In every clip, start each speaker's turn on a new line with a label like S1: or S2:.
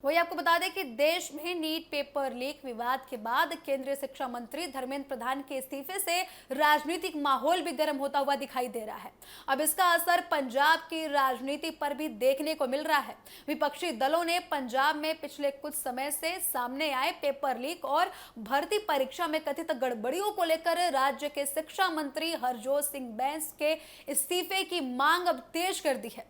S1: वही आपको बता दें कि देश में नीट पेपर लीक विवाद के बाद केंद्रीय शिक्षा मंत्री धर्मेंद्र प्रधान के इस्तीफे से राजनीतिक माहौल भी गर्म होता हुआ दिखाई दे रहा है। अब इसका असर पंजाब की राजनीति पर भी देखने को मिल रहा है। विपक्षी दलों ने पंजाब में पिछले कुछ समय से सामने आए पेपर लीक और भर्ती परीक्षा में कथित गड़बड़ियों को लेकर राज्य के शिक्षा मंत्री हरजोत सिंह बैंस के इस्तीफे की मांग अब तेज कर दी है।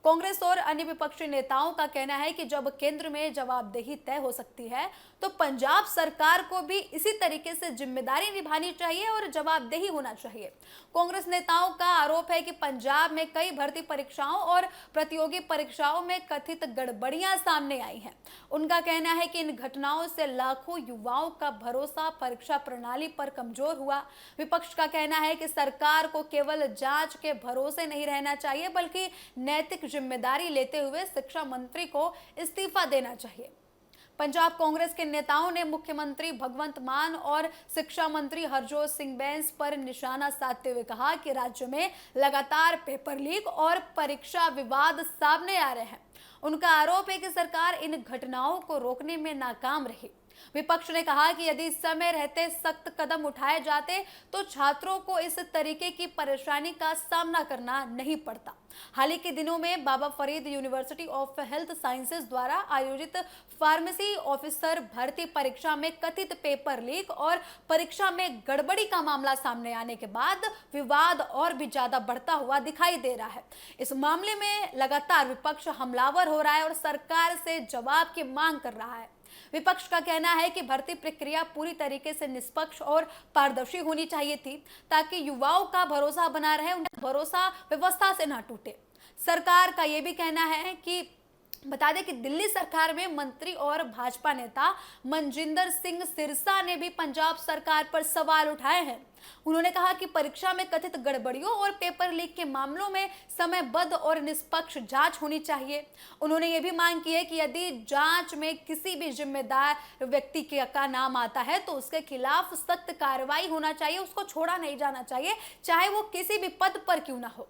S1: कांग्रेस और अन्य विपक्षी नेताओं का कहना है कि जब केंद्र में जवाबदेही तय हो सकती है तो पंजाब सरकार को भी इसी तरीके से जिम्मेदारी निभानी चाहिए और जवाबदेही होना चाहिए। कांग्रेस नेताओं का आरोप है कि पंजाब में कई भर्ती परीक्षाओं और प्रतियोगी परीक्षाओं में कथित गड़बड़ियां सामने आई हैं। उनका कहना है कि इन घटनाओं से लाखों युवाओं का भरोसा परीक्षा प्रणाली पर कमजोर हुआ। विपक्ष का कहना है कि सरकार को केवल जांच के भरोसे नहीं रहना चाहिए बल्कि नैतिक जिम्मेदारी लेते हुए शिक्षा मंत्री को इस्तीफा देना चाहिए। पंजाब कांग्रेस के नेताओं ने मुख्यमंत्री भगवंत मान और शिक्षा मंत्री हरजोत सिंह बैंस पर निशाना साधते हुए कहा कि राज्य में लगातार पेपर लीक और परीक्षा विवाद सामने आ रहे हैं। उनका आरोप है कि सरकार इन घटनाओं को रोकने में नाकाम रही। विपक्ष ने कहा कि यदि समय रहते सख्त कदम उठाए जाते तो छात्रों को इस तरीके की परेशानी का सामना करना नहीं पड़ता। हाल ही के दिनों में Baba Farid university of health sciences द्वारा आयोजित फार्मेसी ऑफिसर भर्ती परीक्षा में कथित पेपर लीक और परीक्षा में गड़बड़ी का मामला सामने आने के बाद विवाद और भी ज्यादा बढ़ता हुआ दिखाई दे रहा है। इस मामले में लगातार विपक्ष हमलावर हो रहा है और सरकार से जवाब की मांग कर रहा है। विपक्ष का कहना है कि भर्ती प्रक्रिया पूरी तरीके से निष्पक्ष और पारदर्शी होनी चाहिए थी ताकि युवाओं का भरोसा बना रहे, उनका भरोसा व्यवस्था से ना टूटे। सरकार का यह भी कहना है कि बता दें कि दिल्ली सरकार में मंत्री और भाजपा नेता मनजिंदर सिंह सिरसा ने भी पंजाब सरकार पर सवाल उठाए हैं। उन्होंने कहा कि परीक्षा में कथित गड़बड़ियों और पेपर लीक के मामलों में समयबद्ध और निष्पक्ष जांच होनी चाहिए। उन्होंने ये भी मांग की है कि यदि जांच में किसी भी जिम्मेदार व्यक्ति का नाम आता है तो उसके खिलाफ सख्त कार्रवाई होना चाहिए, उसको छोड़ा नहीं जाना चाहिए, चाहे वो किसी भी पद पर क्यों ना हो।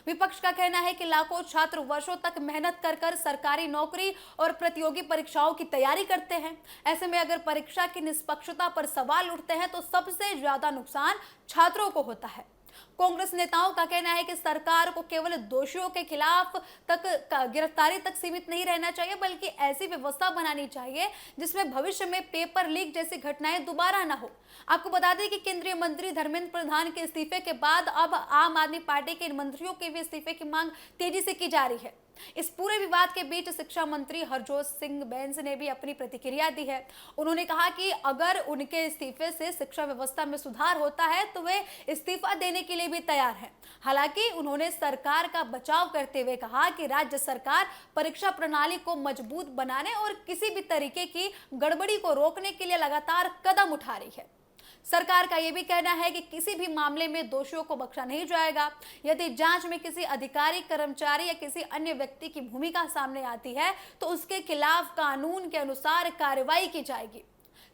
S1: विपक्ष का कहना है कि लाखों छात्र वर्षों तक मेहनत कर सरकारी नौकरी और प्रतियोगी परीक्षाओं की तैयारी करते हैं। ऐसे में अगर परीक्षा की निष्पक्षता पर सवाल उठते हैं तो सबसे ज्यादा नुकसान छात्रों को होता है। कांग्रेस नेताओं का कहना है कि सरकार को केवल दोषियों के खिलाफ तक गिरफ्तारी तक सीमित नहीं रहना चाहिए बल्कि ऐसी व्यवस्था बनानी चाहिए जिसमें भविष्य में पेपर लीक जैसी घटनाएं दोबारा ना हो। आपको बता दें कि केंद्रीय मंत्री धर्मेंद्र प्रधान के इस्तीफे के बाद अब आम आदमी पार्टी के मंत्रियों के भी इस्तीफे की मांग तेजी से की जा रही है। इस पूरे विवाद के बीच शिक्षा मंत्री हरजोत सिंह बैंस ने भी अपनी प्रतिक्रिया दी है। उन्होंने कहा कि अगर उनके इस्तीफे से शिक्षा व्यवस्था में सुधार होता है तो वे इस्तीफा देने के लिए भी तैयार हैं। हालांकि उन्होंने सरकार का बचाव करते हुए कहा कि राज्य सरकार परीक्षा प्रणाली को मजबूत बनाने और किसी भी तरीके की गड़बड़ी को रोकने के लिए लगातार कदम उठा रही है। सरकार का यह भी कहना है कि किसी भी मामले में दोषियों को बख्शा नहीं जाएगा। यदि जांच में किसी अधिकारी, कर्मचारी या किसी अन्य व्यक्ति की भूमिका सामने आती है तो उसके खिलाफ कानून के अनुसार कार्रवाई की जाएगी।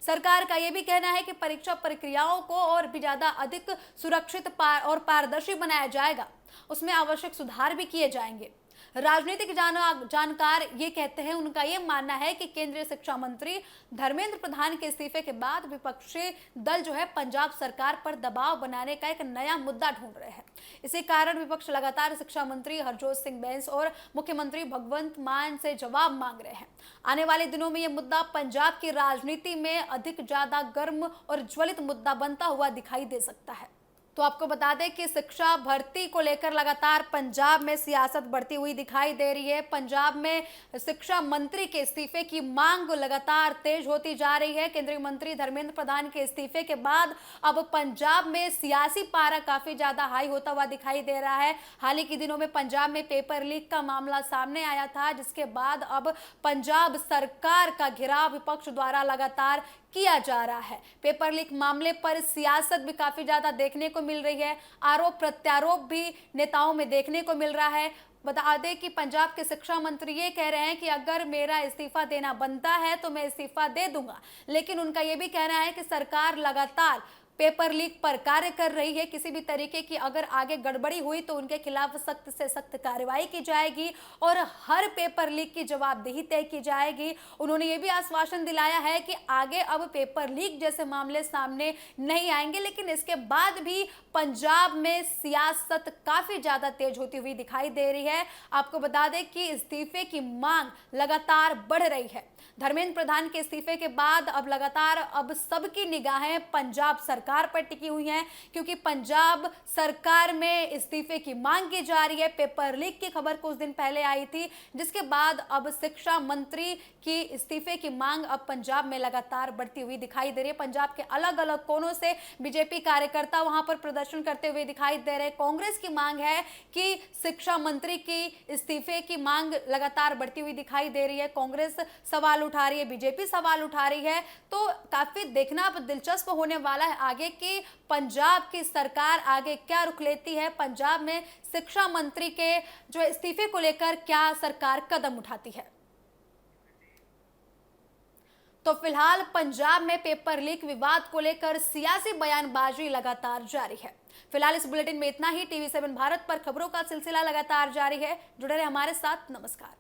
S1: सरकार का यह भी कहना है कि परीक्षा प्रक्रियाओं को और भी ज्यादा अधिक सुरक्षित और पारदर्शी बनाया जाएगा, उसमें आवश्यक सुधार भी किए जाएंगे। राजनीतिक जानकार ये कहते हैं, उनका ये मानना है कि केंद्रीय शिक्षा मंत्री धर्मेंद्र प्रधान के इस्तीफे के बाद विपक्षी दल जो है पंजाब सरकार पर दबाव बनाने का एक नया मुद्दा ढूंढ रहे हैं। इसी कारण विपक्ष लगातार शिक्षा मंत्री हरजोत सिंह बैंस और मुख्यमंत्री भगवंत मान से जवाब मांग रहे हैं। आने वाले दिनों में यह मुद्दा पंजाब की राजनीति में अधिक ज्यादा गर्म और ज्वलित मुद्दा बनता हुआ दिखाई दे सकता है। तो आपको बता दें कि शिक्षा भर्ती को लेकर लगातार पंजाब में सियासत बढ़ती हुई दिखाई दे रही है। पंजाब में शिक्षा मंत्री के इस्तीफे की मांग लगातार तेज होती जा रही है। केंद्रीय मंत्री धर्मेंद्र प्रधान के इस्तीफे के बाद अब पंजाब में सियासी पारा काफी ज्यादा हाई होता हुआ दिखाई दे रहा है। हाल ही के दिनों में पंजाब में पेपर लीक का मामला सामने आया था, जिसके बाद अब पंजाब सरकार का घेराव विपक्ष द्वारा लगातार किया जा रहा है। पेपर लीक मामले पर सियासत भी काफी ज्यादा देखने को मिल रही है। आरोप प्रत्यारोप भी नेताओं में देखने को मिल रहा है। बता दें कि पंजाब के शिक्षा मंत्री ये कह रहे हैं कि अगर मेरा इस्तीफा देना बनता है तो मैं इस्तीफा दे दूंगा, लेकिन उनका ये भी कहना है कि सरकार लगातार पेपर लीक पर कार्य कर रही है। किसी भी तरीके की अगर आगे गड़बड़ी हुई तो उनके खिलाफ सख्त से सख्त कार्रवाई की जाएगी और हर पेपर लीक की जवाबदेही तय की जाएगी। उन्होंने ये भी आश्वासन दिलाया है कि आगे अब पेपर लीक जैसे मामले सामने नहीं आएंगे, लेकिन इसके बाद भी पंजाब में सियासत काफी ज्यादा तेज होती हुई दिखाई दे रही है। आपको बता दें कि इस्तीफे की मांग लगातार बढ़ रही है। धर्मेंद्र प्रधान के इस्तीफे के बाद अब सबकी निगाहें पंजाब सरकार पर टिकी हुई हैं, क्योंकि पंजाब सरकार में इस्तीफे की मांग की जा रही है। पेपर लीक की खबर कुछ दिन पहले आई थी, जिसके बाद अब शिक्षा मंत्री की इस्तीफे की मांग अब पंजाब में लगातार बढ़ती हुई दिखाई दे रही है। पंजाब के अलग अलग कोनों से बीजेपी कार्यकर्ता वहां पर प्रदर्शन करते हुए दिखाई दे रहे हैं। कांग्रेस की मांग है कि शिक्षा मंत्री की इस्तीफे की मांग लगातार बढ़ती हुई दिखाई दे रही है। कांग्रेस सवाल उठा रही है, बीजेपी सवाल उठा रही है। तो काफी देखना अब दिलचस्प होने वाला है आगे कि पंजाब की सरकार आगे क्या रुख लेती है। पंजाब में शिक्षा मंत्री के जो इस्तीफे को लेकर क्या सरकार कदम उठाती है। तो फिलहाल पंजाब में पेपर लीक विवाद को लेकर सियासी बयानबाजी लगातार जारी है। फिलहाल इस बुलेटिन में इतना ही। TV7 भारत पर खबरों का सिलसिला लगातार जारी है। जुड़े रहे हमारे साथ। नमस्कार।